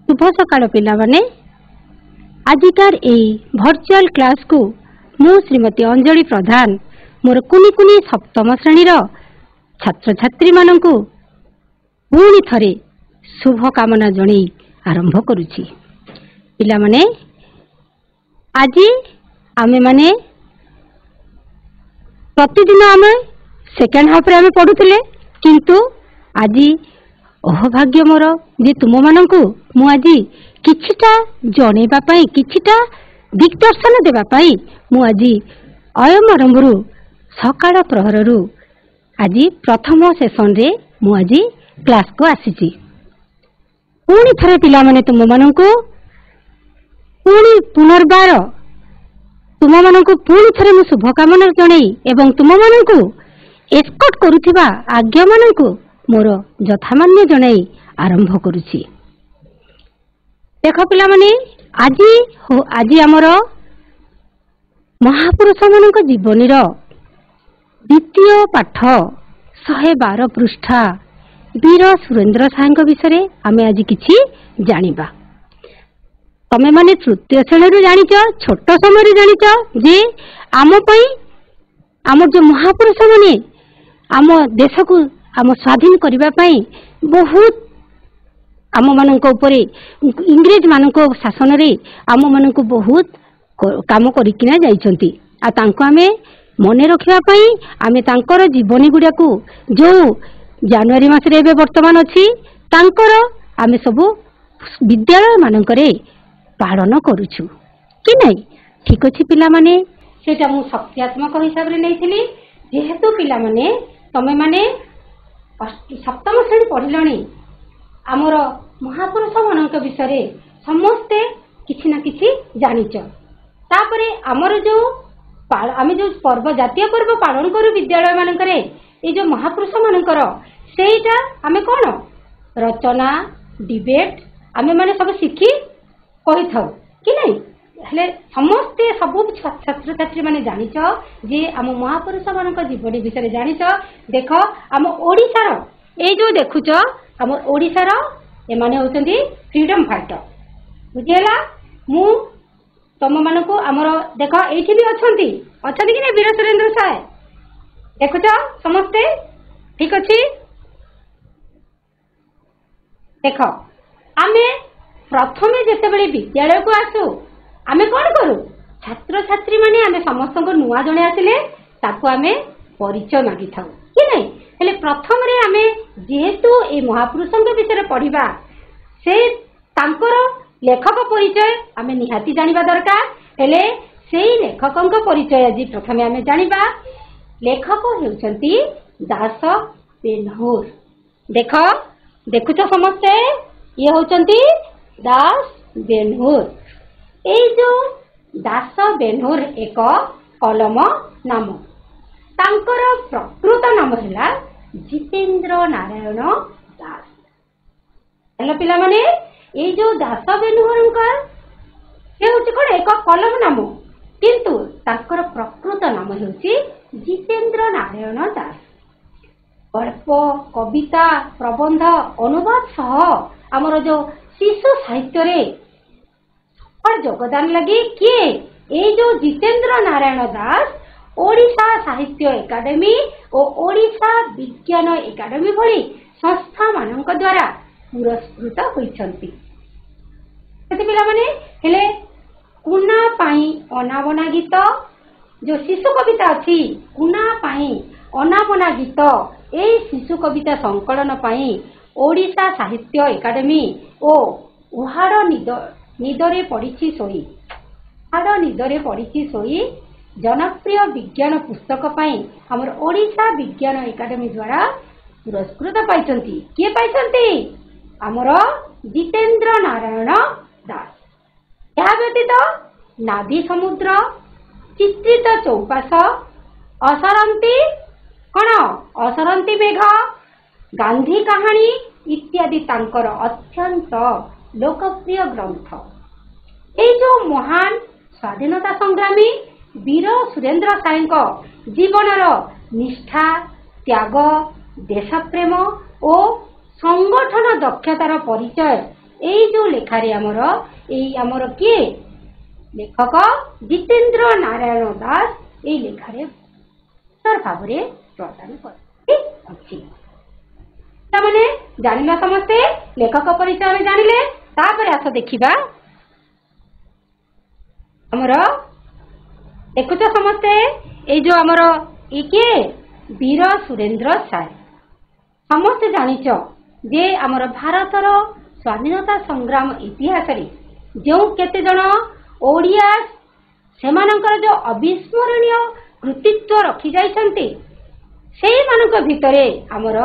शुभ सकाळ पिलामाने आजिकार एई virtual class को मु श्रीमती अंजलि प्रधान मोर कुनी कुनी सप्तम श्रेणी छात्र छात्री मानंकु पुणी थरे शुभ कामना जणई आरंभ करुछि। पिलामाने आजि आमे माने प्रतिदिन आमे सेकेंड हाफ रे आमे पढुथिले किंतु आजि अहोभाग्य मोर जे तुम मानंकु मु आजि किछिटा जणेबा पई किछिटा दिग्दर्शन देबा पई मु आजि अयम आरंभरु सकाळ प्रहररु आजि प्रथम सेशन रे मु आजि क्लास को आसीछि। पुणी थरे पिला माने तुम मानंकु पुणी पुनर्बार तुम मानंकु पुणी थरे मु शुभकामना जणई एवं तुम मानंकु एस्कॉर्ट करुथिबा आज्ञा मानंकु मोर यथामान्य जणई आरंभ करुछि। देख पिला माने आजि आमर महापुरुष मानक जीवनीर द्वितीय पाठ 112 पृष्ठा वीर सुरेंद्र साहंक विषय आमे आज किछि जानिबा। तमे माने तृतीय श्रेणी जानिच छोट समय जानिच जे आम पई आम जो महापुरुष माने आम देश को आम स्वाधीन करबा पई बहुत आम मानक उपरे इंग्रेज मानक शासन रे आम मानक बहुत काम करिकिना जाइछंती आ तांको आमे मने रखिबा पई आमे तांकर जीवनी गुडा को जो जनवरी मास रे वर्तमान अछि तांकर आमे सब विद्यालय मानक रे पालन करूछु कि नै। ठीक अछि पिला माने सेटा मु सत्यात्मक हिसाब रे नैथिली जेहेतु पिला माने तमे माने सप्तम श्रेणी पढ़िलणी आमर महापुरुष मानक विषय समस्ते किछि ना किछि जानिच तापरे आमर जो आमे जो पर्व जातीय पर्व पालन करू विद्यालय मानक रे ए जो महापुरुष मानकर सेटा आमे कोन रचना डिबेट आमे माने सब शिखी कहि थाउ कि नै हेले समस्ते सब छात्र छात्री माने जानिच जे आम महापुरुष मानक जीवनी विषय जानिच। देख आम ओडिसा रो ए जो देखुच आम ओडिसा रो ए माने होचंदी फ्रीडम फाइटर बुझेला। मु तम मानक आमर देख एठी भी अछंती कि नै वीर सुरेंद्र साय देखुच समस्ते ठीक अछि। देख आमे प्रथमे जेतेबेले विद्यालय को आसु आमे कोन करू छात्र छात्री माने आमे समस्त को नुआ जणे आसिले ताको आमे परिचय मागी थाउ कि नै। हेले प्रथम रे आमे जेहेतु ए महापुरुषों के विषय पढ़िबा से तांकर लेखक परिचय आमे निहाती जानिबा दरकार। हेले सेही लेखकों का परिचय आज प्रथमे आमे जानिबा। लेखक हेउचंती दास बेनहुर। देख देखुछ समस्ते ये होचंती दास बेनहुर। ए जो दास बेनहुर एक कलम नाम तांकर प्रकृत नाम हैला जितेंद्र नारायण दास। हेलो पिला माने ए जो दास बेनहुरंकर से होची कोन एक कलम नाम किंतु तांकर प्रकृत नाम हेउची जितेंद्र नारायण दास। गल्प कविता प्रबंध अनुवाद सह आमर जो शिशु साहित्य रे और योगदान लगी किए ए जो जितेंद्र नारायण दास ओडिशा साहित्य एकाडेमी और ओडिशा विज्ञान एकाडेमी भली संस्था मानक द्वारा पुरस्कृत होइछंती। सेति पिला माने हेले कुना पाई अनाबना गीत जो शिशु कविता अछि कुना पाई अनाबना गीत ए शिशु कविता संकलन पाई ओडिशा साहित्य एकाडेमी ओ उहाड़ निदरे पड़िछि सोई उहाड़ निदरे पड़िछि सोई जनप्रिय विज्ञान पुस्तक पाई हमर ओडिशा विज्ञान एकाडेमी द्वारा पुरस्कृत पाइछंती। किए पाइछंती हमर जितेंद्र नारायण दास। यह व्यतीत नादी समुद्र चित्रित चौपाश असरंती कण असरंती मेघ गांधी कहानी इत्यादि तांकर अत्यंत लोकप्रिय ग्रंथ। ए जो महान स्वाधीनता संग्रामी वीर सुरेंद्र सायଙ୍କ जीवनर निष्ठा त्याग देशप्रेम और संगठन दक्षतार परिचय ଏଇ ଯୋଉ ଲେଖାରେ ଆମର କିଏ ଲେଖକ ଜିତେନ୍ଦ୍ର ନାରାୟଣ ଦାସ ଏଇ ଲେଖାରେ ଭାବରେ ପ୍ରଦାନ ଅଛି। ତାମାନେ ଜାଣିଲ ସମସ୍ତେ ଲେଖକ ପରିଚୟ ଆମେ ଜାଣିଲେ। ତାପରେ ଆସ ଦେଖିବା ଆମର ଦେଖୁଛ ସମସ୍ତେ ଏଇ ଯୋଉ ଆମର କିଏ ବୀର ସୁରେନ୍ଦ୍ର ସାଏ। ସମସ୍ତେ ଜାଣିଛ ଯେ ଆମର ଭାରତର ସ୍ୱାଧୀନତା ସଂଗ୍ରାମ ଇତିହାସରେ ଯେଉଁ କେତେ ଜଣ ଓଡ଼ିଆ ସେମାନଙ୍କର ଯୋଉ ଅବିସ୍ମରଣୀୟ କୃତିତ୍ୱ ରଖି ଯାଇଛନ୍ତି ସେଇମାନଙ୍କ ଭିତରେ ଆମର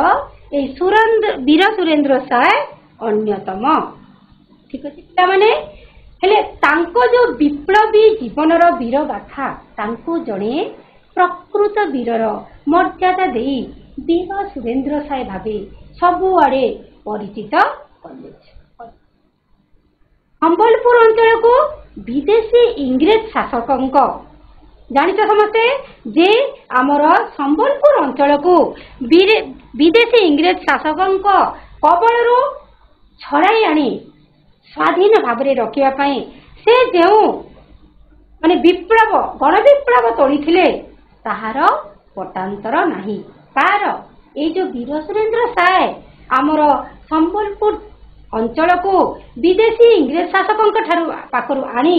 ଏଇ ବୀର ସୁରେନ୍ଦ୍ର ସାଏ ଅନ୍ୟତମ। ଠିକ ଅଛି ପିଲାମାନେ। ହେଲେ ତାଙ୍କ ଯୋଉ ବିପ୍ଳବୀ ଜୀବନର ବୀର ଗାଥା ତାଙ୍କୁ ଜଣେ ପ୍ରକୃତ ବୀରର ମର୍ଯ୍ୟାଦା ଦେଇ ବୀର ସୁରେନ୍ଦ୍ର ସାଏ ଭାବେ ସବୁଆଡେ ପରିଚିତ କଲେ। ସମ୍ବଲପୁର ଅଞ୍ଚଳକୁ ବିଦେଶୀ ଇଂରେଜ ଶାସକଙ୍କ ଜାଣିଛ ସମସ୍ତେ ଯେ ଆମର ସମ୍ବଲପୁର ଅଞ୍ଚଳକୁ ବିଦେଶୀ ଇଂରେଜ ଶାସକଙ୍କ କବଳରୁ ଛଡ଼ାଇ ଆଣି ସ୍ୱାଧୀନ ଭାବରେ ରଖିବା ପାଇଁ ସେ ଯେଉଁ ଗଣବିପ୍ଳବ ତୋଳିଥିଲେ ତାହାର ପଟାନ୍ତର ନାହିଁ। ତାର ଏଇ ଯୋଉ ବୀର ସୁରେନ୍ଦ୍ର ସାଏ ଆମର ସମ୍ବଲପୁର ଅଞ୍ଚଳକୁ ବିଦେଶୀ ଇଂରେଜ ଶାସକଙ୍କ ପାଖରୁ ଆଣି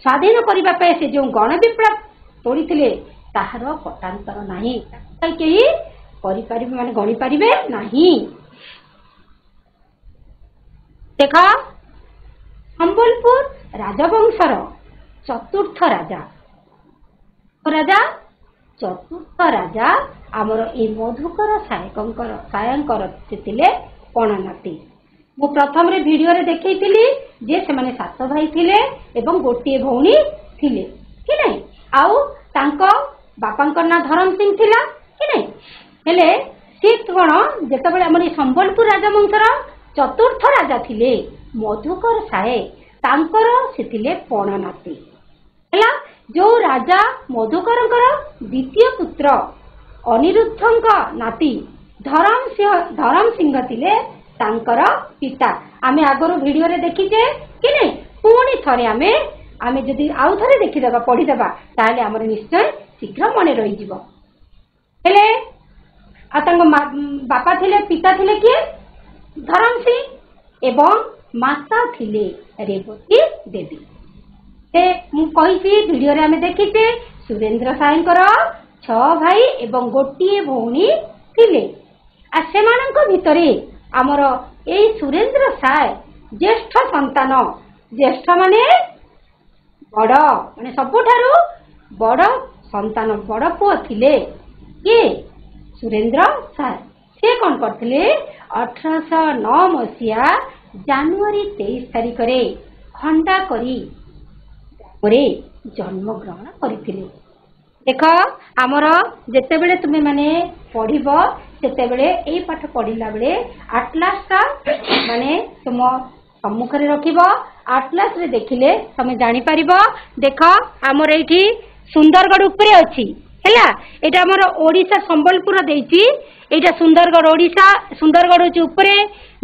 ସ୍ୱାଧୀନ କରିବା ପାଇଁ ସେ ଯେଉଁ ଗଣବିପ୍ଳବ ତୋଳିଥିଲେ ତାହାର ପଟାନ୍ତର ନାହିଁ। କେହି କରିପାରିବେ ଗଣିପାରିବେ ନାହିଁ। ଦେଖ ସମ୍ବଲପୁର ରାଜବଂଶର ଚତୁର୍ଥ ରାଜା ଆମର ଏଇ ମଧୁକର ସାଏଙ୍କର ସେ ଥିଲେ ପଣନାତି। ମୁଁ ପ୍ରଥମରେ ଭିଡିଓରେ ଦେଖେଇଥିଲି ଯେ ସେମାନେ 7 ଭାଇ ଥିଲେ ଏବଂ ଗୋଟିଏ ଭଉଣୀ ଥିଲେ କି ନାଇଁ। ଆଉ ତାଙ୍କ ବାପାଙ୍କ ନାଁ ଧରମ ସିଂ ଥିଲା କି ନାଇଁ। ହେଲେ ସେ କଣ ଯେତେବେଳେ ଆମର ଏଇ ସମ୍ବଲପୁର ରାଜବଂଶର ଚତୁର୍ଥ ରାଜା ଥିଲେ ମଧୁକର ସାଏ ତାଙ୍କର ସେ ଥିଲେ ପଣନାତି ହେଲା। ଯୋଉ ରାଜା ମଧୁକରଙ୍କର ଦ୍ୱିତୀୟ ପୁତ୍ର ଅନିରୁଦ୍ଧଙ୍କ ନାତି ଧରମ ସିଂହ ଥିଲେ ତାଙ୍କର ପିତା। ଆମେ ଆଗରୁ ଭିଡିଓରେ ଦେଖିଛେ କି ନାଇଁ। ପୁଣି ଥରେ ଆମେ ଯଦି ଆଉ ଥରେ ଦେଖିଦେବା ପଢିଦେବା ତାହେଲେ ଆମର ନିଶ୍ଚୟ ଶୀଘ୍ର ମନେ ରହିଯିବ। ହେଲେ ଆଉ ତାଙ୍କ ପିତା ଥିଲେ କିଏ ଧରମ ସିଂ ଏବଂ ମାତା ଥିଲେ ରେବତୀ ଦେବୀ। ମୁଁ କହିଛି ଭିଡିଓରେ ଆମେ ଦେଖିଛେ ସୁରେନ୍ଦ୍ର ସାଏଙ୍କର 6 ଭାଇ ଏବଂ ଗୋଟିଏ ଭଉଣୀ ଥିଲେ। ଆଉ ସେମାନଙ୍କ ଭିତରେ ଆମର ଏଇ ସୁରେନ୍ଦ୍ର ସାଏ ଜ୍ୟେଷ୍ଠ ସନ୍ତାନ। ଜ୍ୟେଷ୍ଠ ବଡ ସବୁଠାରୁ ବଡ ସନ୍ତାନ ବଡ ପୁଅ ଥିଲେ କିଏ ସୁରେନ୍ଦ୍ର ସାଏ। ସେ କଣ କରିଥିଲେ 1809 ମସିହା ଜାନୁଆରୀ 23 ତାରିଖରେ ଖଣ୍ଡାକରି ପରେ ଜନ୍ମଗ୍ରହଣ କରିଥିଲେ। ଦେଖ ଆମର ଯେତେବେଳେ ତୁମେ ପଢିବ ସେତେବେଳେ ଏଇ ପାଠ ପଢିଲା ବେଳେ ଆଟଲାସଟା ତୁମ ସମ୍ମୁଖରେ ରଖିବ। ଆଟଲାସରେ ଦେଖିଲେ ତମେ ଜାଣିପାରିବ। ଦେଖ ଆମର ଏଇଠି ସୁନ୍ଦରଗଡ଼ ଉପରେ ଅଛି ହେଲା। ଏଇଟା ଆମର ଓଡିଶା ସମ୍ବଲପୁର ଦେଇଛି। ଏଇଟା ସୁନ୍ଦରଗଡ଼ ଓଡିଶା। ସୁନ୍ଦରଗଡ଼ ହଉଛି ଉପରେ,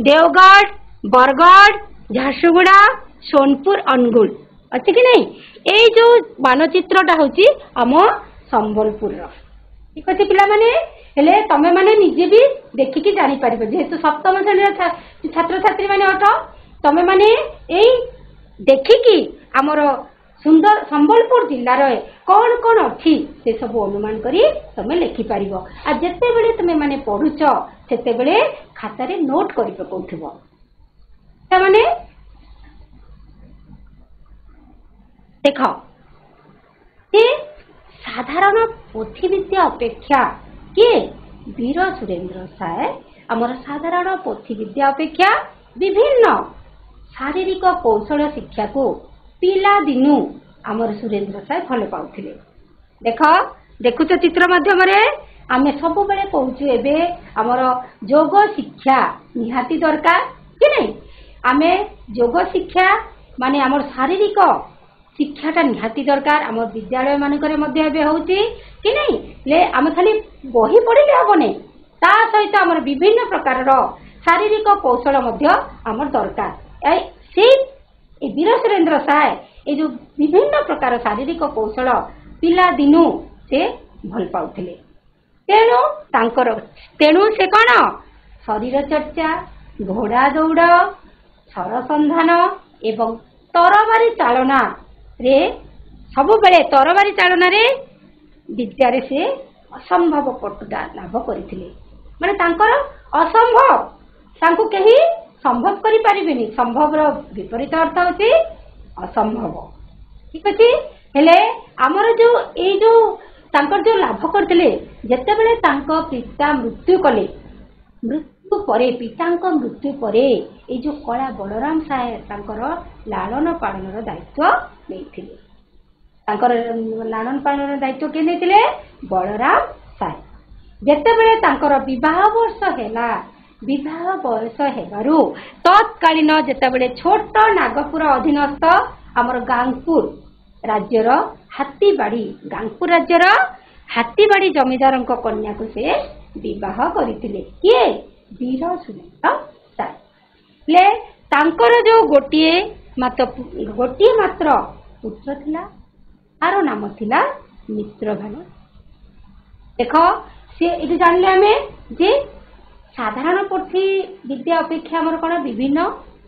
ଦେଓଗଡ଼, ବରଗଡ଼, ଝାରସୁଗୁଡା, ସୋନପୁର, ଅନୁଗୁଳ ଅଛି କି ନାଇଁ। ଏଇ ଯୋଉ ମାନଚିତ୍ରଟା ହଉଛି ଆମ ସମ୍ବଲପୁରର। ଠିକ ଅଛି ପିଲାମାନେ। ହେଲେ ତମେ ନିଜେ ବି ଦେଖିକି ଜାଣିପାରିବ ଯେହେତୁ ସପ୍ତମ ଶ୍ରେଣୀର ଛାତ୍ରଛାତ୍ରୀ ଅଟ। ତମେ ଏଇ ଦେଖିକି ଆମର ସୁନ୍ଦର ସମ୍ବଲପୁର ଜିଲ୍ଲାର କଣ କଣ ଅଛି ସେ ସବୁ ଅନୁମାନ କରି ତମେ ଲେଖିପାରିବ। ଆଉ ଯେତେବେଳେ ତମେ ପଢୁଛ ସେତେବେଳେ ଖାତାରେ ନୋଟ କରି ପକାଉଥିବ। ତାମାନେ ଦେଖ ଯେ ସାଧାରଣ ପୋଥିବିଦ୍ୟା ଅପେକ୍ଷା କିଏ ବୀର ସୁରେନ୍ଦ୍ର ସାଏ ଆମର ସାଧାରଣ ପୋଥିବିଦ୍ୟା ଅପେକ୍ଷା ବିଭିନ୍ନ ଶାରୀରିକ କୌଶଳ ଶିକ୍ଷାକୁ ପିଲାଦିନୁ ଆମର ସୁରେନ୍ଦ୍ର ସାଏ ଭଲ ପାଉଥିଲେ। ଦେଖୁଛ ଚିତ୍ର ମାଧ୍ୟମରେ ଆମେ ସବୁବେଳେ କହୁଛୁ ଏବେ ଆମର ଯୋଗ ଶିକ୍ଷା ନିହାତି ଦରକାର କି ନାଇଁ। ଆମେ ଯୋଗ ଶିକ୍ଷା ଆମର ଶାରୀରିକ ଶିକ୍ଷାଟା ନିହାତି ଦରକାର। ଆମ ବିଦ୍ୟାଳୟ ମାନଙ୍କରେ ମଧ୍ୟ ଏବେ ହଉଛି କି ନାଇଁ। ହେଲେ ଆମେ ଖାଲି ବହି ପଢିଲେ ହବନି, ତା ସହିତ ଆମର ବିଭିନ୍ନ ପ୍ରକାରର ଶାରୀରିକ କୌଶଳ ମଧ୍ୟ ଆମର ଦରକାର। ସେଇ ବୀର ସୁରେନ୍ଦ୍ର ସାଏ ଏ ଯୋଉ ବିଭିନ୍ନ ପ୍ରକାର ଶାରୀରିକ କୌଶଳ ପିଲା ଦିନୁ ସେ ଭଲ ପାଉଥିଲେ। ତେଣୁ ସେ କଣ ଶରୀର ଚର୍ଚ୍ଚା, ଘୋଡ଼ା ଦୌଡ଼, ସରସନ୍ଧାନ ଏବଂ ତରବାରୀ ଚାଳନାରେ ସବୁବେଳେ ବିଦ୍ୟାରେ ସେ ଅସମ୍ଭବ ପଟୁତା ଲାଭ କରିଥିଲେ। ମାନେ ତାଙ୍କର ଅସମ୍ଭବ ତାଙ୍କୁ କେହି ସମ୍ଭବ କରିପାରିବେନି। ସମ୍ଭବର ବିପରୀତ ଅର୍ଥ ହଉଛି ଅସମ୍ଭବ। ଠିକ ଅଛି। ହେଲେ ଆମର ତାଙ୍କର ଯୋଉ ଲାଭ କରିଥିଲେ, ଯେତେବେଳେ ତାଙ୍କ ପିତା ମୃତ୍ୟୁ କଲେ, ପିତାଙ୍କ ମୃତ୍ୟୁ ପରେ ଏଇ ଯୋଉ କଳା ବଳରାମ ସାଏ ତାଙ୍କର ଲାଳନ ପାଳନର ଦାୟିତ୍ୱ ନେଇଥିଲେ। ତାଙ୍କର ଲାଳନ ପାଳନର ଦାୟିତ୍ୱ କିଏ ନେଇଥିଲେ? ବଳରାମ ସାଏ। ଯେତେବେଳେ ତାଙ୍କର ବିବାହ ବୟସ ହେବାରୁ ତତ୍କାଳୀନ ଯେତେବେଳେ ଛୋଟ ନାଗପୁର ଅଧୀନସ୍ଥ ଆମର ଗାଙ୍ଗପୁର ରାଜ୍ୟର ହାତୀବାଡ଼ି ଜମିଦାରଙ୍କ କନ୍ୟାକୁ ସେ ବିବାହ କରିଥିଲେ। କିଏ? ବୀର ସୁରେନ୍ଦ୍ର ସାଏ। ହେଲେ ତାଙ୍କର ଯୋଉ ଗୋଟିଏ ମାତ୍ର ପୁତ୍ର ଥିଲା, ତାର ନାମ ଥିଲା ମିତ୍ରଭାନ। ଦେଖ, ସେ ଏଠି ଜାଣିଲେ ଆମେ ଯେ ସାଧାରଣ ପୋଥି ବିଦ୍ୟା ଅପେକ୍ଷା ଆମର କଣ ବିଭିନ୍ନ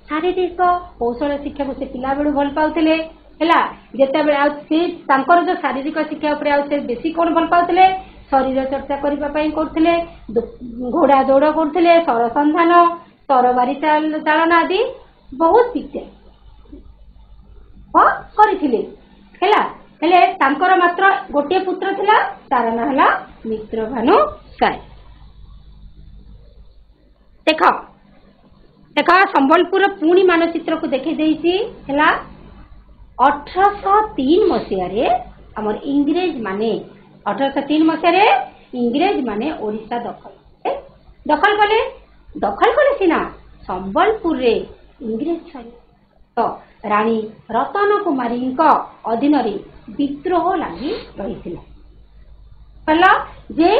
ଶାରୀରିକ କୌଶଳ ଶିକ୍ଷାକୁ ସେ ପିଲାବେଳୁ ଭଲ ପାଉଥିଲେ। ହେଲା, ଯେତେବେଳେ ଆଉ ସେ ତାଙ୍କର ଯୋଉ ଶାରୀରିକ ଶିକ୍ଷା ଉପରେ ଆଉ ସେ ବେଶୀ କଣ ଭଲ ପାଉଥିଲେ? ଶରୀର ଚର୍ଚ୍ଚା କରିବା ପାଇଁ କରୁଥିଲେ, ଘୋଡ଼ା ଦୌଡ଼ କରୁଥିଲେ, ସରସନ୍ଧାନ, ତରବାରୀ ଚାଳନା ଆଦି ବହୁତ ବିଦ୍ୟା କରିଥିଲେ। ହେଲା, ହେଲେ ତାଙ୍କର ମାତ୍ର ଗୋଟିଏ ପୁତ୍ର ଥିଲା, ତାର ନାଁ ହେଲା ମିତ୍ରଭାନୁ ସାଏ। ଦେଖ ସମ୍ବଲପୁର ପୁଣି ମାନଚିତ୍ରକୁ ଦେଖି ଦେଇଛି। ହେଲା, 1803 ମସିହାରେ ଆମର ଇଂରେଜ ମାନେ ଓଡିଶା ଦଖଲ କଲେ ସିନା ସମ୍ବଲପୁରରେ ଇଂରେଜ ରାଣୀ ରତନ କୁମାରୀଙ୍କ ଅଧୀନରେ ବିଦ୍ରୋହ ଲାଗି ରହିଥିଲା। ଯେ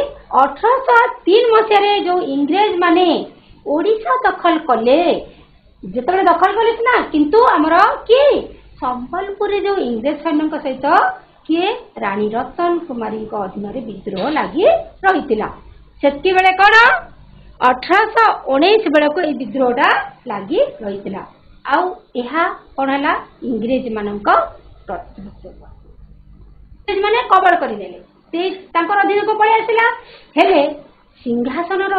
1803 ମସିହାରେ ଯୋଉ ଇଂରେଜ ମାନେ ଓଡିଶା ଦଖଲ କଲେ, ଯେତେବେଳେ ଦଖଲ କଲେ ସିନା, କିନ୍ତୁ ଆମର କିଏ ସମ୍ବଲପୁରରେ ଯୋଉ ଇଂରେଜ ସୈନ୍ୟଙ୍କ ସହିତ କିଏ ରାଣୀ ରତନ କୁମାରୀଙ୍କ ଅଧୀନରେ ବିଦ୍ରୋହ ଲାଗି ରହିଥିଲା। ସେତିକିବେଳେ କଣ 1819 ବେଳକୁ ଏଇ ବିଦ୍ରୋହଟା ଲାଗି ରହିଥିଲା। ଆଉ ଏହା କଣ ହେଲା? ଇଂରେଜ ମାନଙ୍କ ମାନେ କବଳ କରିନେଲେ, ସେ ତାଙ୍କର ଅଧୀନକୁ ପଳେଇ ଆସିଲା। ହେଲେ ସିଂହାସନର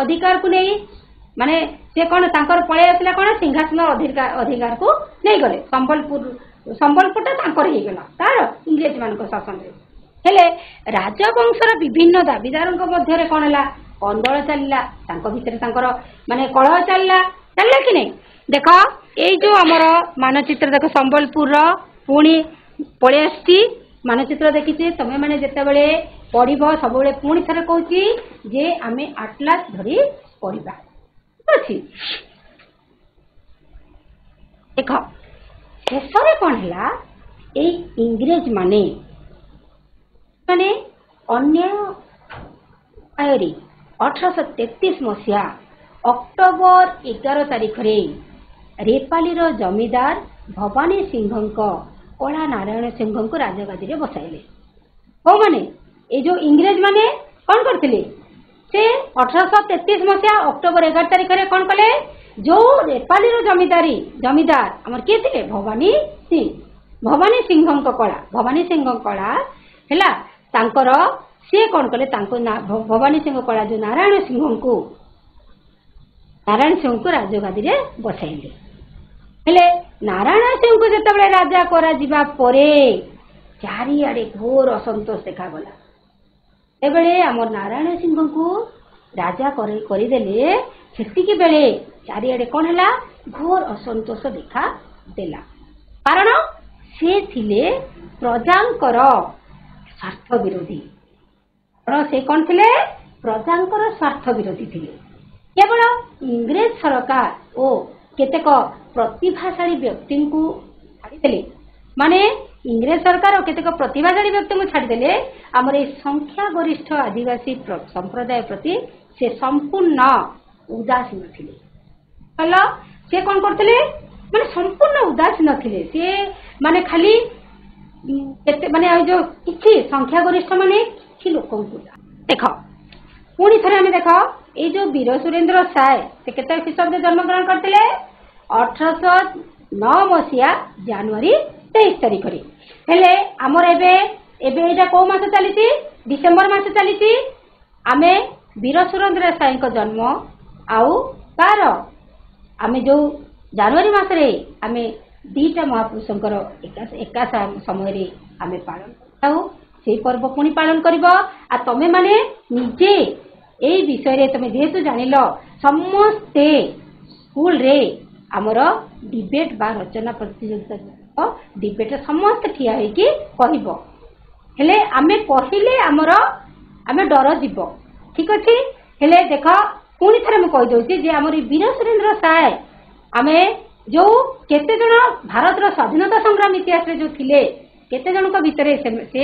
ଅଧିକାରକୁ ନେଇ ମାନେ ସେ କଣ ତାଙ୍କର ପଳେଇ ଆସିଲା, କଣ ସିଂହାସନର ଅଧିକାରକୁ ନେଇଗଲେ। ସମ୍ବଲପୁରଟା ତାଙ୍କର ହେଇଗଲା ତାର ଇଂରେଜ ମାନଙ୍କ ଶାସନରେ। ହେଲେ ରାଜବଂଶର ବିଭିନ୍ନ ଦାବିଦାରଙ୍କ ମଧ୍ୟରେ କଣ ହେଲା? କନ୍ଦଳ ଚାଲିଲା, ତାଙ୍କ ଭିତରେ ତାଙ୍କର ମାନେ କଳହ ଚାଲିଲା କି ନାଇଁ? ଦେଖ, ଏଇ ଯୋଉ ଆମର ମାନଚିତ୍ର ଦେଖ, ସମ୍ବଲପୁରର ପୁଣି ପଳେଇ ଆସିଛି। ମାନଚିତ୍ର ଦେଖିଛି, ତମେ ମାନେ ଯେତେବେଳେ ପଢିବ ସବୁବେଳେ ପୁଣି ଥରେ କହୁଛି ଯେ ଆମେ ଆଟଲାସ ଧରି ପଢିବା। ଠିକ ଅଛି। ଦେଖ, ଶେଷରେ କଣ ହେଲା? ଏଇ ଇଂରେଜ ମାନେ ଅନ୍ୟାୟ ଉପାୟରେ 1833 ମସିହା ଅକ୍ଟୋବର 11 ତାରିଖରେ ରେପାଲିର ଜମିଦାର ଭବାନୀ ସିଂହଙ୍କ କଳା ନାରାୟଣ ସିଂହଙ୍କୁ ରାଜଗାଦିରେ ବସାଇଲେ। କୋଉମାନେ? ଏଇ ଯୋଉ ଇଂରେଜ ମାନେ କଣ କରିଥିଲେ? ସେ 1833 ମସିହା ଅକ୍ଟୋବର 11 ତାରିଖରେ କଣ କଲେ? ଯୋଉ ରେପାଲିର ଜମିଦାର ଆମର କିଏ ଥିଲେ? ଭବାନୀ ସିଂହଙ୍କ କଳା ହେଲା, ତାଙ୍କର ସିଏ କଣ କଲେ? ଭବାନୀ ସିଂହ କଳା ଯୋଉ ନାରାୟଣ ସିଂହଙ୍କୁ ରାଜଗାଦିରେ ବସାଇଲେ। ହେଲେ ନାରାୟଣ ସିଂହଙ୍କୁ ଯେତେବେଳେ ରାଜା କରାଯିବା ପରେ ଚାରିଆଡେ ଘୋର ଅସନ୍ତୋଷ ଦେଖାଗଲା। ଏବେଳେ ଆମର ନାରାୟଣ ସିଂହଙ୍କୁ ରାଜା କରିଦେଲେ, ସେତିକି ବେଳେ ଚାରିଆଡେ କଣ ହେଲା? ଘୋର ଅସନ୍ତୋଷ ଦେଖାଦେଲା। କାରଣ ସେ ଥିଲେ ପ୍ରଜାଙ୍କର ସ୍ୱାର୍ଥ ବିରୋଧୀ। ସେ କଣ ଥିଲେ? ପ୍ରଜାଙ୍କର ସ୍ୱାର୍ଥ ବିରୋଧୀ ଥିଲେ। କେବଳ ଇଂରେଜ ସରକାର ଓ କେତେକ ପ୍ରତିଭାଶାଳୀ ବ୍ୟକ୍ତିଙ୍କୁ ଛାଡ଼ିଦେଲେ, ମାନେ ଇଂରେଜ ସରକାର ଓ କେତେକ ପ୍ରତିଭାଶାଳୀ ବ୍ୟକ୍ତିଙ୍କୁ ଛାଡ଼ିଦେଲେ, ଆମର এই ସଂଖ୍ୟା ଗରିଷ୍ଠ ଆଦିବାସୀ ସମ୍ପ୍ରଦାୟ ପ୍ରତି ସେ ସମ୍ପୂର୍ଣ୍ଣ ଉଦାସୀନ ଥିଲେ। ସେ କଣ କରୁଥିଲେ? ମାନେ ସମ୍ପୂର୍ଣ୍ଣ ଉଦାସୀନ ଥିଲେ। ସେ ମାନେ ଖାଲି କେତେ ମାନେ ଆଉ ଯୋଉ କିଛି ସଂଖ୍ୟାଗରିଷ୍ଠ ମାନେ କିଛି ଲୋକଙ୍କୁ ଦେଖ। ପୁଣି ଥରେ ଆମେ ଦେଖ ଏଇ ଯୋଉ ବୀର ସୁରେନ୍ଦ୍ର ସାଏ ସେ କେତେ ଖ୍ରୀଷ୍ଟାବ୍ଦରେ ଜନ୍ମଗ୍ରହଣ କରିଥିଲେ? 1809 ମସିହା ଜାନୁଆରୀ 23 ତାରିଖରେ। ହେଲେ ଆମର ଏବେ ଏଇଟା କୋଉ ମାସ ଚାଲିଛି? ଡିସେମ୍ବର ମାସ ଚାଲିଛି। ଆମେ ବୀର ସୁରେନ୍ଦ୍ର ସାଏଙ୍କ ଜନ୍ମ ଆଉ ତାର ଆମେ ଯୋଉ ଜାନୁଆରୀ ମାସରେ ଆମେ ଦିଟା ମହାପୁରୁଷଙ୍କର ଏକା ସମୟରେ ଆମେ ପାଳନ କରିଥାଉ। ସେଇ ପର୍ବ ପୁଣି ପାଳନ କରିବ। ଆଉ ତମେ ମାନେ ନିଜେ ଏଇ ବିଷୟରେ ତମେ ଯେହେତୁ ଜାଣିଲ, ସମସ୍ତେ ସ୍କୁଲରେ ଆମର ଡିବେଟ ବା ରଚନା ପ୍ରତିଯୋଗିତା ଡିବେଟରେ ସମସ୍ତେ ଠିଆ ହେଇକି କହିବ। ହେଲେ ଆମେ କହିଲେ ଆମେ ଡର ଯିବ। ଠିକ ଅଛି। ହେଲେ ଦେଖ ପୁଣି ଥରେ ମୁଁ କହିଦଉଛି ଯେ ଆମର ବୀର ସୁରେନ୍ଦ୍ର ସାଏ ଆମେ ଯୋଉ କେତେ ଜଣ ଭାରତର ସ୍ୱାଧୀନତା ସଂଗ୍ରାମ ଇତିହାସରେ ଯୋଉ ଥିଲେ, କେତେ ଜଣଙ୍କ ଭିତରେ ସେ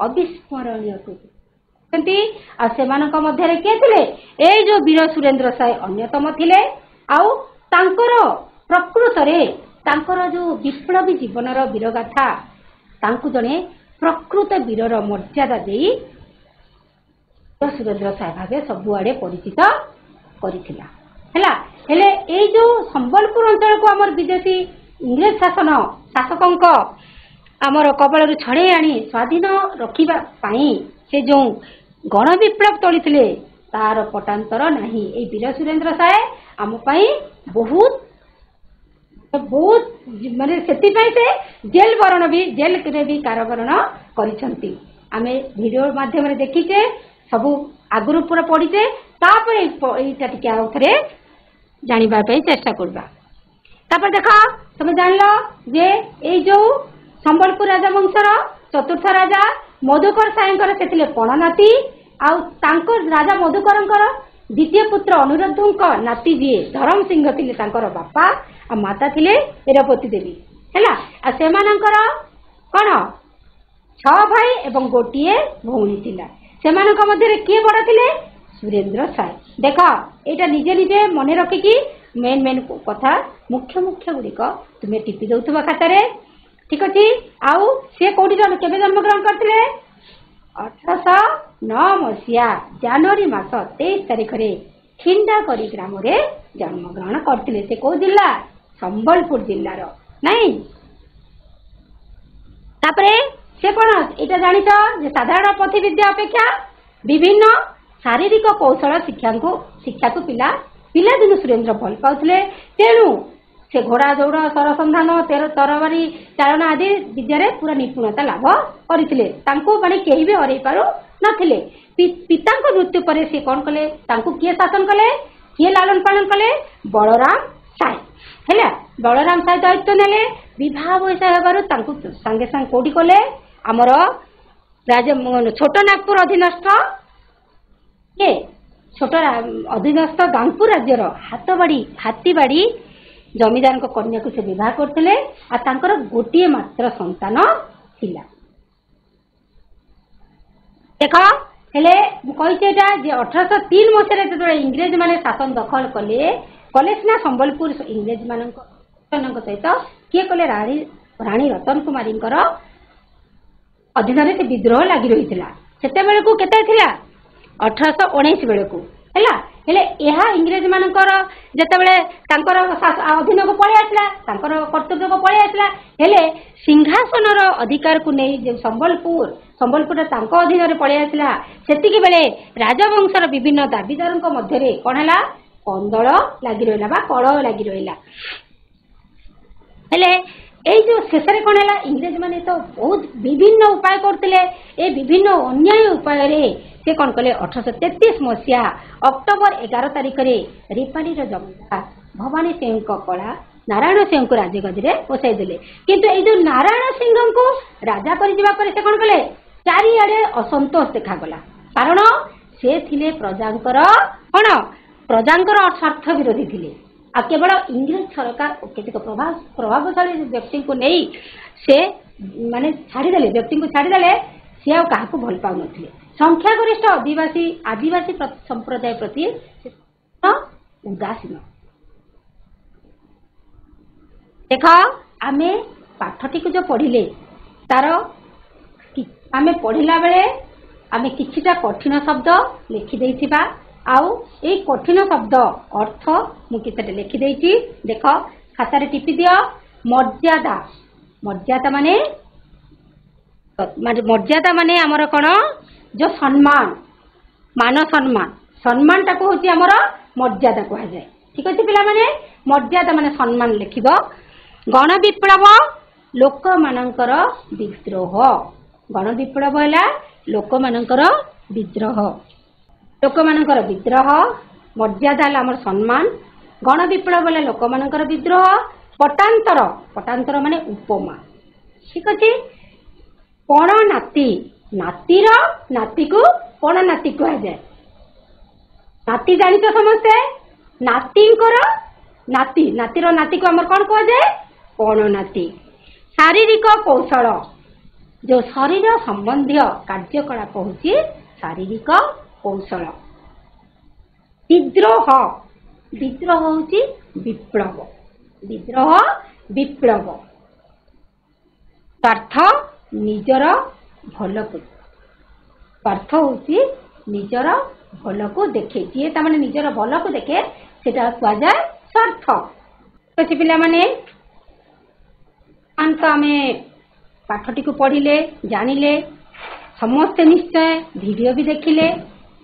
ଅବିସ୍ମରଣୀୟ ଅଛନ୍ତି। ଆଉ ସେମାନଙ୍କ ମଧ୍ୟରେ କିଏ ଥିଲେ? ଏଇ ଯୋଉ ବୀର ସୁରେନ୍ଦ୍ର ସାଏ ଅନ୍ୟତମ ଥିଲେ। ଆଉ ତାଙ୍କର ପ୍ରକୃତରେ ତାଙ୍କର ଯୋଉ ବିପ୍ଳବୀ ଜୀବନର ବୀରଗାଥା ତାଙ୍କୁ ଜଣେ ପ୍ରକୃତ ବୀରର ମର୍ଯ୍ୟାଦା ଦେଇ ସୁରେନ୍ଦ୍ର ସାଏ ଭାବେ ସବୁଆଡେ ପରିଚିତ କରିଥିଲା। ହେଲା। ହେଲେ ଏଇ ଯୋଉ ସମ୍ବଲପୁର ଅଞ୍ଚଳକୁ ଆମର ବିଦେଶୀ ଇଂରେଜ ଶାସକଙ୍କ ଆମର କବଳରୁ ଛଡେଇ ଆଣି ସ୍ୱାଧୀନ ରଖିବା ପାଇଁ ସେ ଯୋଉ ଗଣ ବିପ୍ଳବ ତୋଳିଥିଲେ ତାର ପଟାନ୍ତର ନାହିଁ। ଏଇ ବୀର ସୁରେନ୍ଦ୍ର ସାଏ ଆମ ପାଇଁ ବହୁତ ମାନେ ସେଥିପାଇଁ ସେ ଜେଲରେ ବି କାରାବରଣ କରିଛନ୍ତି। ଆମେ ଭିଡିଓ ମାଧ୍ୟମରେ ଦେଖିଛେ, ସବୁ ଆଗରୁ ପୁରା ପଢିଛେ। ତାପରେ ଏଇଟା ଟିକେ ଆଉ ଥରେ ଜାଣିବା ପାଇଁ ଚେଷ୍ଟା କରିବା। ତାପରେ ଦେଖ ତମେ ଜାଣିଲ ଯେ ଏଇ ଯୋଉ ସମ୍ବଲପୁର ରାଜବଂଶର ଚତୁର୍ଥ ରାଜା ମଧୁକର ସାଏଙ୍କର ସେ ଥିଲେ ପଣ ନାତି। ଆଉ ତାଙ୍କ ରାଜା ମଧୁକରଙ୍କର ଦ୍ୱିତୀୟ ପୁତ୍ର ଅନୁରୁଦ୍ଧଙ୍କ ନାତି ଯିଏ ଧରମ ସିଂହ ଥିଲେ ତାଙ୍କର ବାପା, ଆଉ ମାତା ଥିଲେ ଇରପତି ଦେବୀ। ହେଲା। ଆଉ ସେମାନଙ୍କର କଣ 6 ଭାଇ ଏବଂ ଗୋଟିଏ ଭଉଣୀ ଥିଲା। ସେମାନଙ୍କ ମଧ୍ୟରେ କିଏ ବଡ ଥିଲେ? ସୁରେନ୍ଦ୍ର ସାଏ। ଦେଖ ଏଇଟା ନିଜେ ନିଜେ ମନେ ରଖିକି ମେନ୍ କଥା ମୁଖ୍ୟ ଗୁଡିକ ତୁମେ ଟିପି ଦଉଥିବା ଖାତାରେ। ଠିକ ଅଛି। ଆଉ ସେ କୋଉଠି କେବେ ଜନ୍ମଗ୍ରହଣ କରିଥିଲେ? 1809 ମସିହା ଜାନୁଆରୀ ମାସ 23 ତାରିଖରେ ଖିଣ୍ଡାକରି ଗ୍ରାମରେ ଜନ୍ମଗ୍ରହଣ କରିଥିଲେ। ସେ କୋଉ ଜିଲ୍ଲା? ସମ୍ବଲପୁର ଜିଲ୍ଲାର। ନାଇଁ। ତାପରେ ସେ କଣ ଏଇଟା ଜାଣିଛ ଯେ ସାଧାରଣ ପୋଥି ବିଦ୍ୟା ଅପେକ୍ଷା ବିଭିନ୍ନ ଶାରୀରିକ କୌଶଳ ଶିକ୍ଷାକୁ ପିଲାଦିନୁ ସୁରେନ୍ଦ୍ର ଭଲ ପାଉଥିଲେ। ତେଣୁ ସେ ଘୋଡା ଦୌଡ଼, ସରସନ୍ଧାନ, ତରବାରୀ ଚାଳନା ଆଦି ବିଦ୍ୟାରେ ପୁରା ନିପୁଣତା ଲାଭ କରିଥିଲେ। ତାଙ୍କୁ ମାନେ କେହି ବି ହରେଇ ପାରୁ ନଥିଲେ। ପିତାଙ୍କ ମୃତ୍ୟୁ ପରେ ସେ କଣ କଲେ? ତାଙ୍କୁ କିଏ ଶାସନ କଲେ? କିଏ ଲାଳନ ପାଳନ କଲେ? ବଳରାମ ସାଏ। ହେଲା। ବଳରାମ ସାଏ ଦାୟିତ୍ୱ ନେଲେ। ବିବାହ ବୟସ ହେବାରୁ ତାଙ୍କୁ ସାଙ୍ଗେ ସାଙ୍ଗେ କୋଉଠି କଲେ? ଆମର ଛୋଟ ନାଗପୁର ଅଧୀନସ୍ଥ ଗାଙ୍ଗପୁର ରାଜ୍ୟର ହାତୀବାଡି ଜମିଦାରଙ୍କ କନ୍ୟାକୁ ସେ ବିବାହ କରିଥିଲେ। ଆଉ ତାଙ୍କର ଗୋଟିଏ ମାତ୍ର ସନ୍ତାନ ଥିଲା। ଦେଖ ହେଲେ ମୁଁ କହିଛି ଏଇଟା ଯେ 1803 ମସିହାରେ ଯେତେବେଳେ ଇଂରେଜ ମାନେ ଶାସନ ଦଖଲ କଲେ ସିନା ସମ୍ବଲପୁର ଇଂରେଜ ମାନଙ୍କ ସହିତ କିଏ କଲେ? ରାଣୀ ରତନ କୁମାରୀଙ୍କର ଅଧୀନରେ ସେ ବିଦ୍ରୋହ ଲାଗି ରହିଥିଲା। ସେତେବେଳକୁ କେତେ ଥିଲା? 1819 ବେଳକୁ। ହେଲା। ହେଲେ ଏହା ଇଂରେଜ ମାନଙ୍କର ଯେତେବେଳେ ତାଙ୍କର ଅଧୀନକୁ ପଳେଇ ଆସିଲା, ତାଙ୍କର କର୍ତ୍ତୃତ୍ୱକୁ ପଳେଇ ଆସିଲା, ହେଲେ ସିଂହାସନର ଅଧିକାରକୁ ନେଇ ଯେଉଁ ସମ୍ବଲପୁର ତାଙ୍କ ଅଧୀନରେ ପଳେଇ ଆସିଲା, ସେତିକି ବେଳେ ରାଜବଂଶର ବିଭିନ୍ନ ଦାବିଦାରଙ୍କ ମଧ୍ୟରେ କଣ ହେଲା? କନ୍ଦଳ ଲାଗି ରହିଲା ବା କଳହ ଲାଗି ରହିଲା। ହେଲେ ଏଇ ଯୋଉ ଶେଷରେ କଣ ହେଲା? ଇଂରେଜ ମାନେ ତ ବହୁତ ବିଭିନ୍ନ ଉପାୟ କରୁଥିଲେ। ଏ ବିଭିନ୍ନ ଅନ୍ୟାୟ ଉପାୟରେ ସେ କଣ କଲେ? 1833 ମସିହା ଅକ୍ଟୋବର 11 ତାରିଖରେ ରେପାଲିର ଜମିଦାର ଭବାନୀ ସିଂହଙ୍କ କଳା ନାରାୟଣ ସିଂହଙ୍କୁ ରାଜଗାଦିରେ ବସାଇ ଦେଲେ। କିନ୍ତୁ ଏଇ ଯୋଉ ନାରାୟଣ ସିଂହଙ୍କୁ ରାଜା କରିଯିବା ପରେ ସେ କଣ କଲେ? ଚାରିଆଡେ ଅସନ୍ତୋଷ ଦେଖାଗଲା। କାରଣ ସେ ଥିଲେ ପ୍ରଜାଙ୍କର ସ୍ୱାର୍ଥ ବିରୋଧୀ ଥିଲେ। ଆଉ କେବଳ ଇଂରେଜ ସରକାର ଓ କେତେକ ପ୍ରଭାବଶାଳୀ ବ୍ୟକ୍ତିଙ୍କୁ ନେଇ ସେ ମାନେ ବ୍ୟକ୍ତିଙ୍କୁ ଛାଡ଼ିଦେଲେ। ସେ ଆଉ କାହାକୁ ଭଲ ପାଉନଥିଲେ। ସଂଖ୍ୟାଗରିଷ୍ଠ ଆଦିବାସୀ ସମ୍ପ୍ରଦାୟ ପ୍ରତି ଉଦାସୀନ। देख आमे पाठटी को जो पढ़िले तार आमे पढ़िला बेले आमे किछिटा कठिन शब्द लिखि देइथिबा आउ ए कठिन शब्द अर्थ मु किछटा लिखि देइछि देख खाता रे टिपि दियो मर्यादा मर्यादा माने मर्यादा माने हमर कोन जो सम्मान मान सम्मान सम्मान टाको होची हमर मर्यादा कहा जाय ठीक अछि पिला माने मर्यादा माने सम्मान लिखिबो गण विप्लव लोक मानकर विद्रोह गण विप्लव हैला लोक मानकर विद्रोह लोक मानकर विद्रोह मर्यादा हैला हमर सम्मान गण विप्लव हैला लोक मानकर विद्रोह पटांतर पटांतर माने उपमा ठीक अछि पण नाती नातीर नाती को पण नाती कहा जाए नाती जानी तो समस्ते नातींकर नाती नातीर नाती को हमर कोन कहा जाए पण नाती शारीरिक कौशल जो शरीर संबंधी कार्यकलाप होची शारीरिक कौशल विद्रोह विद्रोह होची विप्लव विद्रोह विप्लव स्वार्थ निजर भल को स्वार्थ होची निजर भल को देखे जी तामाने निजर भल को देखे सेटा कहा जाए स्वार्थ तो पिला माने अंत आमे पाठटी को पढ़िले जानिले समस्त निश्चय वीडियो भी देखिले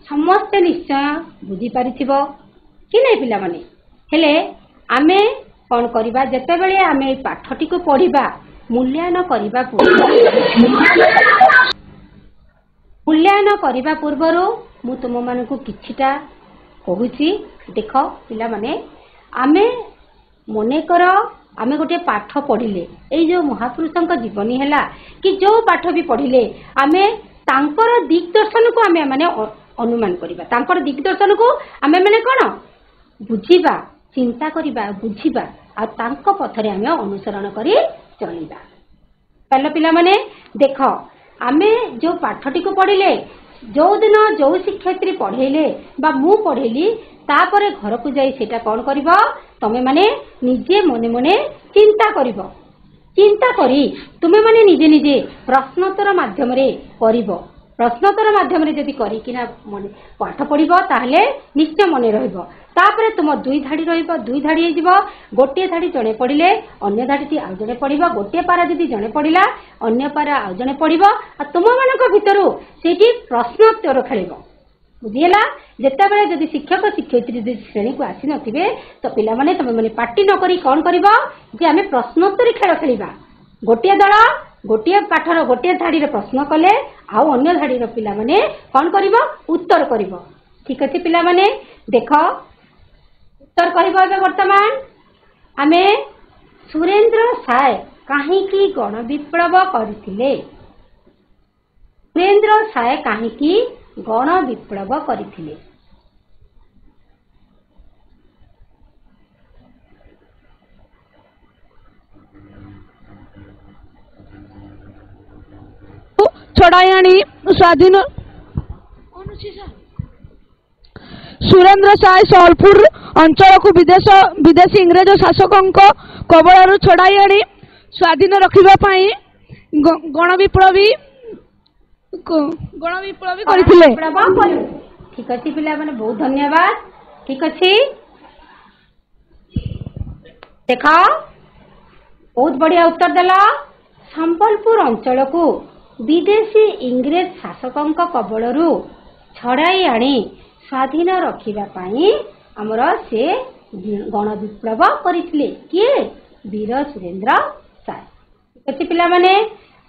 समस्त निश्चय बुझी पारिथिबो कि नै पिला माने हेले आमे कोन करिबा जते बेले आमे पाठटी को पढ़िबा मूल्यांकन करिबा मूल्यांकन करिबा पूर्वरो मु तुम मानकु किछिटा कहूची देख पिला माने आमे मने कर आमे गोटे पाठ पढ़िले एई जो महापुरुषंक जीवनी हैला कि जो पाठ भी पढ़िले आमे तांकर दिग्दर्शन को आमे माने अनुमान करिबा तांकर दिग्दर्शन को आमे माने कोन बुझिबा चिंता करिबा बुझिबा आ तांको पथरे आमे अनुसरण करी चलिबा पहला पिला माने देख आमे जो पाठटी को पढ़िले जो दिन जो शिक्षयित्री पढ़ेले बा मु पढ़ेली तापरे घर को जाई सेटा कोन करिवो तमे माने निजे मने मने चिंता करिवो चिंता करी तुमे माने निजे निजे प्रश्नोत्तर माध्यम रे करिवो प्रश्नोत्तर माध्यम रे जदि करी किना मने पाठ पढ़िवो ताहले निश्चय मने रहइवो तापरे तुम दुई धाड़ी रहइवो दुई धाड़ी हे जिवो गोटे धाड़ी जणे पढ़िले अन्य धाड़ी आ जणे पढ़िवो गोटे पारा जदि जणे पढ़िला अन्य पारा आ जणे पढ़िवो आ तुम मानक भितरु सेठी प्रश्नोत्तर खेलिवो बुझिला जेता बेले जदि शिक्षक शिक्षयित्री जदि श्रेणी को आसी नथिबे तो पिला माने तमे माने पार्टी न करी कोन करिवो जे आमे प्रश्नोत्तरी खेल खेलिबा गोटे दल गोटे पाठर गोटे धाड़ी रे प्रश्न कले आ अन्य धाड़ी रो पिला माने कोन करिवो उत्तर करिवो ठीक अछि पिला माने देखो उत्तर करिवो बे वर्तमान आमे सुरेंद्र साय काहे की गण विप्लव करथिले सुरेंद्र साय काहे की गण विप्लव करथिले छड़ायाणी स्वाधीन सुरेंद्र साय सोलपुर अंचल को विदेशी इंग्रेज शासकों कबल छड़ायाणी स्वाधीन रखिबा पई गण विप्लवी करथिले ठीक अछि पिला माने बहुत धन्यवाद ठीक अछि देखा बहुत बढ़िया उत्तर देला संबलपुर अंचल को विदेशी इंग्रेज शासकों कबलरू छड़ाई आनी स्वाधीन रखिबा पाई हमर से गण विप्लव करथिले किए वीर सुरेंद्र साय ठीक पिला माने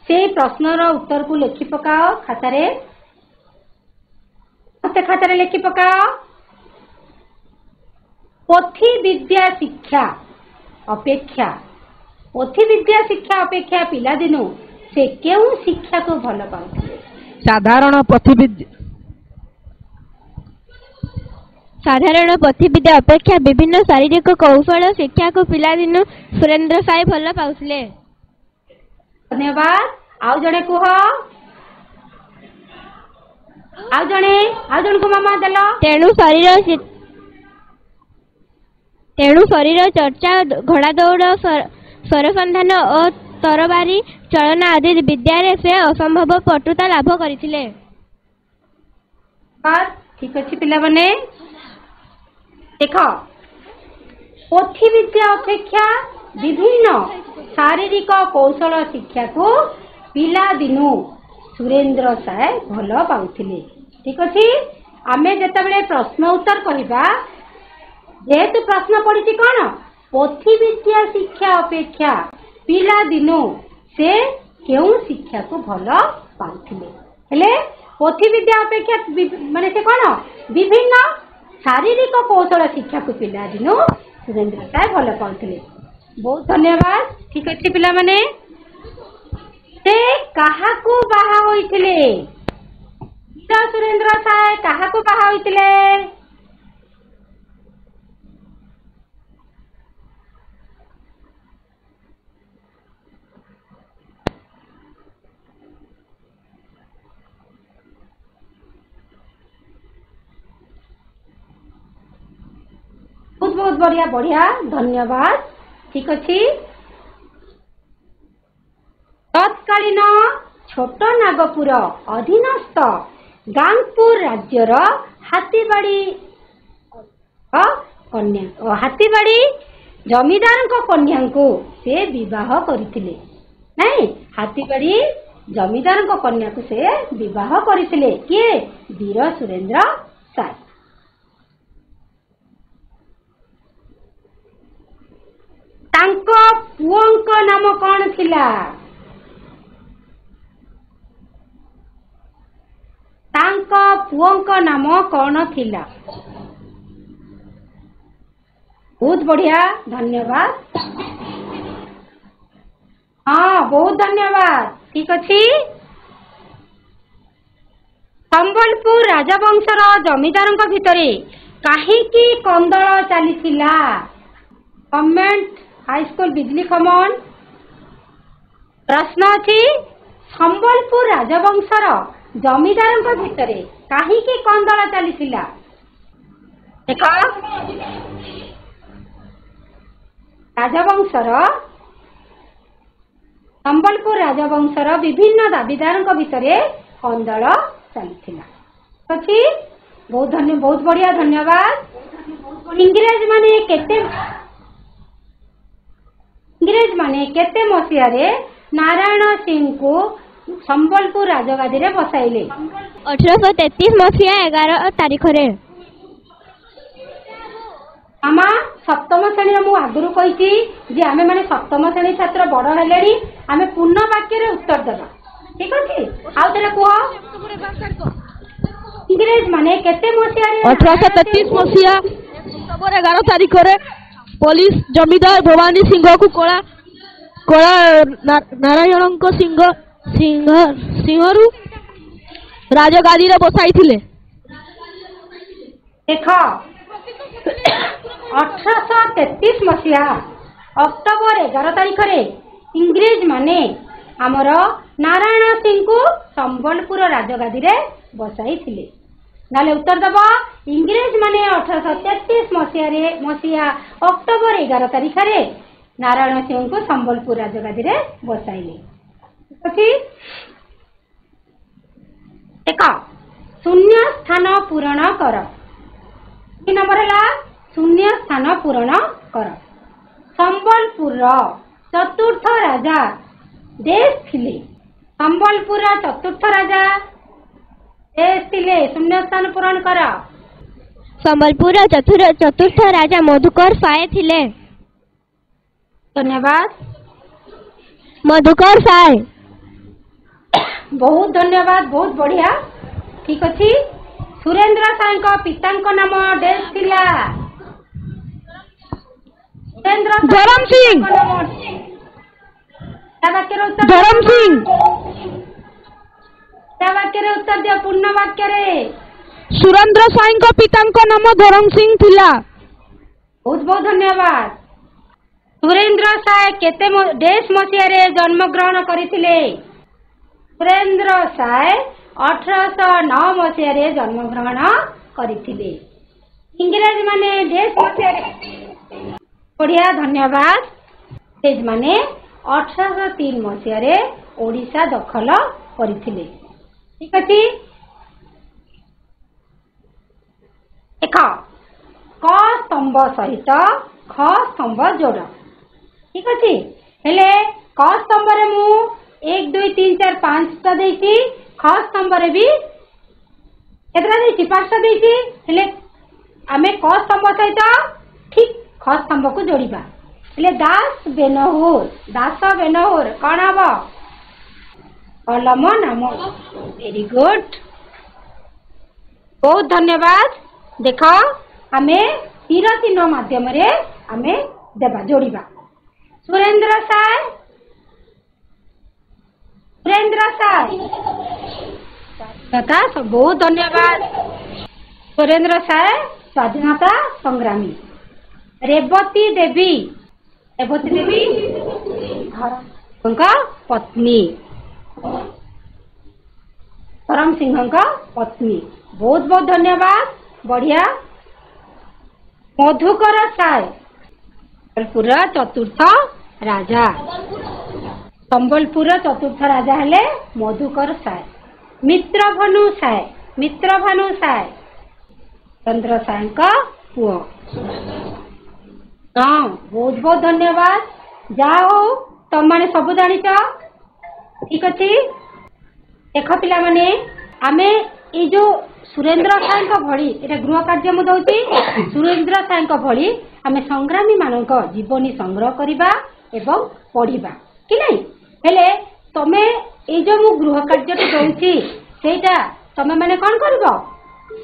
से प्रश्नर उत्तर को लिखि पकाओ खातारे खातारे लिखि पकाओ पोथी विद्या शिक्षा अपेक्षा पिला दिनु से केउ शिक्षा को भल पाउथिले साधारण पोथी विद्या अपेक्षा विभिन्न शारीरिक कौशल शिक्षा को पिला दिनु सुरेंद्र साय भल पाउथिले धन्यवाद आउ जणे कुह आउ जण को मामा देलो तेणु शरीर चर्चा घोड़ा दौड़ स्वरसंधान और तरबारी चलना आदि विद्यारे से असंभव पटुता लाभ करथिले। ठीक अच्छे पिला बने देख पोथी विद्या अपेक्षा विभिन्न शारीरिक कौशल शिक्षा को पिला दिनु सुरेंद्र साय भल पाउथिले। ठीक अच्छे आमे जेतेबेले प्रश्न उत्तर कहबा जेहेतु प्रश्न पड़ी कौन पोथी विद्या शिक्षा अपेक्षा पिला दिनु से केउ शिक्षा को भल पाउथिले हेले पोथी विद्या अपेक्षा माने से कौन विभिन्न शारीरिक कौशल शिक्षा को पिला दिनु सुरेंद्र साय भल पाउथिले। बहुत धन्यवाद। ठीक अच्छे पिला माने से काहाकू बाहा होइथिले सुरेंद्र साय काहाकू बाहा होइथिले? बहुत बहुत बढ़िया बढ़िया धन्यवाद। ठीक अच्छे तत्कालीन छोट नागपुर अधीनस्थ गांगपुर राज्यर हाथीबाड़ी जमीदार कन्या को से विवाह करथिले। नहीं हाथीबाड़ी जमीदार कन्या को से विवाह करथिले किए वीर सुरेंद्र साय। तांको पुओंक नाम कौन थिला? तांको पुओंक नाम कौन थिला? बहुत बढ़िया धन्यवाद। हाँ बहुत धन्यवाद। ठीक अच्छे संबलपुर राजवंशर जमीदार भितरे काहींकी कंदल चलीथिला? गवर्नमेंट हाई स्कूल बिजली खमन प्रश्न अच्छी संबलपुर राजवंशर जमीदार भितरे काहींकी कंदल चलीथिला? देख राजवंशर संबलपुर राजवंशर विभिन्न दाबीदार भितरे कंदल चलीथिला। अच्छी बहुत बढ़िया धन्यवाद। इंग्रेज माने केते मसीहारे नारायण सिंह को संबलपुर राजगादी रे बसाइले? 1833 मसीहा 11 तारीख रे। आमा सप्तम श्रेणी मु आगुरु कहिछि जे आमे माने सप्तम श्रेणी छात्र बड़ हेलेनी आमे पूर्ण वाक्य रे उत्तर देबा। ठीक अछि आउ तरे कुहो इंग्रेज माने केते मसीहा रे? 1833 मसीहा अक्टोबर 11 तारीख रे पुलिस जमीदार भवानी सिंह को कला नारायण सिंह राजगादी रे बसाई। देख 1833 मसीहा अक्टोबर 11 तारीख रे इंग्रेज माने आमर नारायण सिंह को संबलपुर राजगादी रे बसाई थिले। नाले उत्तर दबा इंग्रेज माने 1833 मसीहा अक्टोबर 11 तारीख रे नारायण सिंह को संबलपुर राजगादी रे बसाइले। एक शून्य स्थान पूरण कर। कि नंबर है शून्य स्थान पूरण कर। संबलपुर चतुर्थ राजा देश थिले। संबलपुर चतुर्थ राजा देश थिले। शून्य स्थान पूरण कर। संबलपुर चतुर्थ राजा मधुकर साय थिले। धन्यवाद। मधुकर साय। बहुत धन्यवाद। बहुत बढ़िया। ठीक अच्छी सुरेंद्र साय का पिता नाम देश थिला? धरम सिंह। धरम सिंह। वाक्य उत्तर दिया पूर्ण वाक्य रे। सुरेंद्र साय का पिता नाम धरम सिंह थिला। बहुत बहुत धन्यवाद। सुरेंद्र साय केते देश मसीह रे जन्म ग्रहण करथिले? सुरेंद्र साय 1809 मसीह रे जन्म ग्रहण करथिले। इंग्रेज माने देश मसीह रे। बढ़िया धन्यवाद। ମାନେ 1803 ମସିହାରେ ଓଡ଼ିଶା ଦଖଲ କରିଥିଲେ। ଠିକ ଅଛି। ଦେଖ କ ସ୍ତମ୍ଭ ସହିତ ଖ ସ୍ତମ୍ଭ ଯୋଡ଼। ଠିକ ଅଛି। ହେଲେ କ ସ୍ତମ୍ଭରେ ମୁଁ 1 2 3 4 5ଟା ଦେଇଛି, ଖ ସ୍ତମ୍ଭରେ ବି କେତେଟା ଦେଇଛି? 5ଟା ଦେଇଛି। ହେଲେ ଆମେ କ ସ୍ତମ୍ଭ ସହିତ ଠିକ ଖ ସ୍ତମ୍ଭକୁ ଯୋଡ଼ିବା। ହେଲେ ଦାସ ବେନହୁର କଣ ହବ? କଲମ ନାମ। ଭେରି ଗୁଡ, ବହୁତ ଧନ୍ୟବାଦ। ଦେଖ ଆମେ ତୀର ଚିହ୍ନ ମାଧ୍ୟମରେ ଆମେ ଦେବା, ଯୋଡ଼ିବା। ସୁରେନ୍ଦ୍ର ସାଏ ବହୁତ ଧନ୍ୟବାଦ। ସୁରେନ୍ଦ୍ର ସାଏ ସ୍ୱାଧୀନତା ସଂଗ୍ରାମୀ। ରେବତୀ ଦେବୀ ଧରମସିଂହଙ୍କ ପତ୍ନୀ। ବହୁତ ବହୁତ ଧନ୍ୟବାଦ, ବଢିଆ। ମଧୁକର ସାଏ ସମ୍ବଲପୁରର ଚତୁର୍ଥ ରାଜା। ସମ୍ବଲପୁରର ଚତୁର୍ଥ ରାଜା ହେଲେ ମଧୁକର ସାଏ। ମିତ୍ରଭାନୁ ସାଏ ଚନ୍ଦ୍ର ସାଏଙ୍କ ପୁଅ। ହଁ, ବହୁତ ବହୁତ ଧନ୍ୟବାଦ। ଯାହା ହଉ ତମମାନେ ସବୁ ଜାଣିଛ। ଠିକ ଅଛି। ଦେଖ ପିଲାମାନେ, ଆମେ ଏଇ ଯୋଉ ସୁରେନ୍ଦ୍ର ସାଏଙ୍କ ଭଳି, ଏଟା ଗୃହ କାର୍ଯ୍ୟ ମୁଁ ଦଉଛି, ସୁରେନ୍ଦ୍ର ସାଏଙ୍କ ଭଳି ଆମେ ସଂଗ୍ରାମୀ ମାନଙ୍କ ଜୀବନୀ ସଂଗ୍ରହ କରିବା ଏବଂ ପଢିବା କି ନାଇଁ? ହେଲେ ତମେ ଏଇ ଯୋଉ ମୁଁ ଗୃହ କାର୍ଯ୍ୟଟି ଦଉଛି ସେଇଟା ତମେ ମାନେ କଣ କରିବ?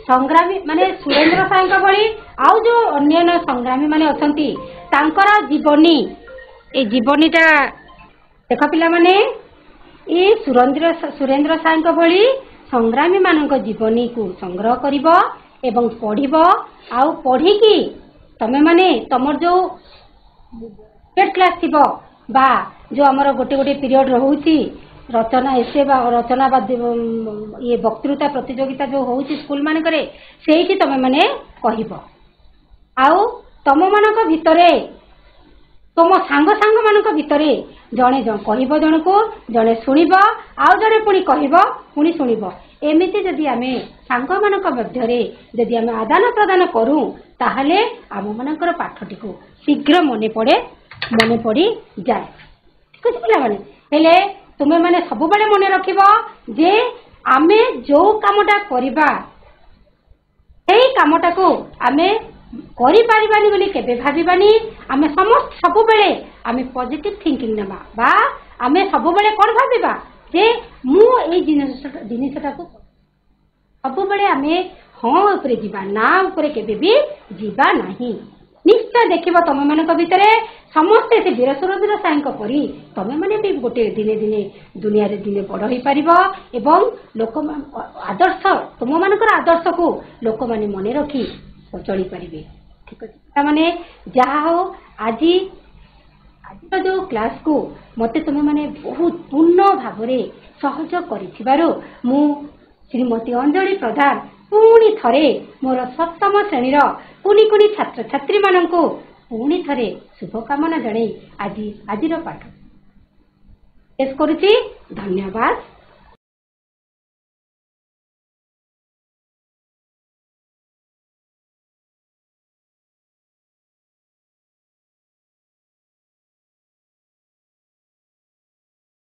ସଂଗ୍ରାମୀ ମାନେ ସୁରେନ୍ଦ୍ର ସାଏଙ୍କ ଭଳି ଆଉ ଯୋଉ ଅନ୍ୟାନ୍ୟ ସଂଗ୍ରାମୀ ମାନେ ଅଛନ୍ତି ତାଙ୍କର ଜୀବନୀ, ଏଇ ଜୀବନୀଟା ଦେଖ ପିଲାମାନେ, ଏଇ ସୁରେନ୍ଦ୍ର ସାଏଙ୍କ ଭଳି ସଂଗ୍ରାମୀ ମାନଙ୍କ ଜୀବନୀକୁ ସଂଗ୍ରହ କରିବ ଏବଂ ପଢିବ। ଆଉ ପଢିକି ତମେ ମାନେ ତମର ଯୋଉ କ୍ଲାସ ଥିବ ବା ଯୋଉ ଆମର ଗୋଟେ ଗୋଟେ ପିରିୟଡ ରହୁଛି ରଚନା ଏସେ ବା ରଚନା ବା ଇଏ ବକ୍ତୃତା ପ୍ରତିଯୋଗିତା ଯୋଉ ହଉଛି ସ୍କୁଲ ମାନଙ୍କରେ, ସେଇଠି ତମେ ମାନେ କହିବ। ଆଉ ତମ ମାନଙ୍କ ଭିତରେ, ତମ ସାଙ୍ଗ ମାନଙ୍କ ଭିତରେ ଜଣେ କହିବ ଜଣକୁ, ଜଣେ ଶୁଣିବ, ଆଉ ଜଣେ ପୁଣି କହିବ, ପୁଣି ଶୁଣିବ। ଏମିତି ଯଦି ଆମେ ସାଙ୍ଗମାନଙ୍କ ମଧ୍ୟରେ ଯଦି ଆମେ ଆଦାନ ପ୍ରଦାନ କରୁ ତାହେଲେ ଆମ ମାନଙ୍କର ପାଠଟିକୁ ଶୀଘ୍ର ମନେ ପଡିଯାଏ। ଠିକ ଅଛି ପିଲାମାନେ। ହେଲେ ତୁମେ ମାନେ ସବୁବେଳେ ମନେ ରଖିବ ଯେ ଆମେ ଯୋଉ କାମଟା କରିବା ସେଇ କାମଟାକୁ ଆମେ କରିପାରିବାନି ବୋଲି କେବେ ଭାବିବାନି। ଆମେ ସବୁବେଳେ ଆମେ ପଜିଟିଭ ଥିଙ୍କିଂ ନେବା, ବା ଆମେ ସବୁବେଳେ କଣ ଭାବିବା ଯେ ମୁଁ ଏଇ ଜିନିଷଟାକୁ ସବୁବେଳେ ଆମେ ହଁ ଉପରେ ଯିବା, ନା ଉପରେ କେବେ ବି ଯିବା ନାହିଁ। ନିଶ୍ଚୟ ଦେଖିବ ତମ ମାନଙ୍କ ଭିତରେ ସମସ୍ତେ ସେ ବୀର ସୁରେନ୍ଦ୍ର ସାଏଙ୍କ ପରି ତମେ ମାନେ ବି ଗୋଟେ ଦିନେ ଦୁନିଆରେ ବଡ ହେଇପାରିବ ଏବଂ ଆଦର୍ଶ, ତୁମ ମାନଙ୍କର ଆଦର୍ଶକୁ ଲୋକମାନେ ମନେ ରଖି ଚଳିପାରିବେ। ଠିକ ଅଛି ପିଲାମାନେ, ଯାହା ହଉ ଆଜିର ଯୋଉ କ୍ଲାସକୁ ମତେ ତୁମେ ମାନେ ବହୁତ ପୂର୍ଣ୍ଣ ଭାବରେ ସହଯୋଗ କରିଥିବାରୁ ମୁଁ ଶ୍ରୀମତୀ ଅଞ୍ଜଳି ପ୍ରଧାନ ପୁଣି ଥରେ ମୋର 7ମ ଶ୍ରେଣୀର କୁନି ଛାତ୍ରଛାତ୍ରୀ ମାନଙ୍କୁ ପୁଣି ଥରେ ଶୁଭକାମନା ଜଣାଇ ଆଜିର ପାଠ ଶେଷ କରୁଛି। ଧନ୍ୟବାଦ।